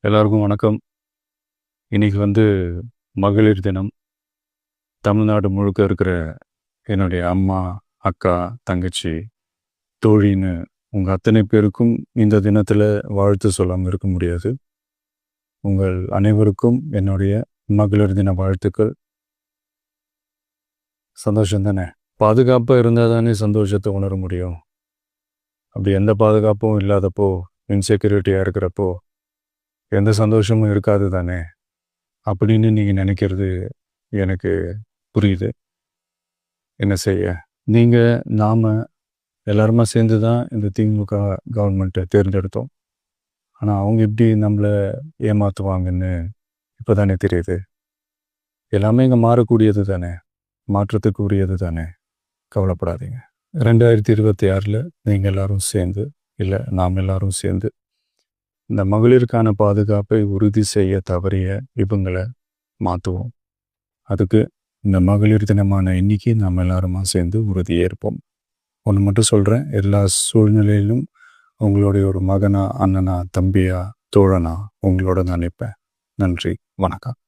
எல்லாருக்கும் வணக்கம். இன்னைக்கு மகளிர் தினம். தமிழ்நாடு முழுக்க இருக்கிற என்னுடைய அம்மா, அக்கா, தங்கச்சி, தோழின்னு உங்க அத்தனை பேருக்கும் இந்த தினத்தில் வாழ்த்து சொல்லாமல் இருக்க முடியாது. உங்கள் அனைவருக்கும் என்னுடைய மகளிர் தின வாழ்த்துக்கள். சந்தோஷம் தானே? பாதுகாப்பாக இருந்தால் தானே சந்தோஷத்தை உணர முடியும். அப்படி எந்த பாதுகாப்பும் இல்லாதப்போ, இன்செக்யூரிட்டியாக இருக்கிறப்போ எந்த சந்தோஷமும் இருக்காது தானே அப்படின்னு நீங்கள் நினைக்கிறது எனக்கு புரியுது. என்ன செய்ய, நீங்கள் நாம் எல்லாருமா சேர்ந்து தான் இந்த திமுக கவர்மெண்ட்டை தேர்ந்தெடுத்தோம். ஆனால் அவங்க எப்படி நம்மளை ஏமாற்றுவாங்கன்னு இப்போ தானே தெரியுது. எல்லாமே இங்கே மாறக்கூடியது தானே, மாற்றத்துக்கு உரியது தானே. கவலைப்படாதீங்க. 2026 நீங்கள் எல்லாரும் சேர்ந்து, இல்லை நாம் எல்லாரும் சேர்ந்து இந்த மகளிருக்கான பாதுகாப்பை உறுதி செய்ய தவறிய இவங்களை மாற்றுவோம். அதுக்கு இந்த மகளிர் தினமான இன்னைக்கு நாம் எல்லாருமா சேர்ந்து உறுதி ஏற்போம். ஒன்று மட்டும் சொல்கிறேன், எல்லா சூழ்நிலையிலும் உங்களுடைய ஒரு மகனா, அண்ணனா, தம்பியா, தோழனா உங்களோட நான் நிற்பேன். நன்றி, வணக்கம்.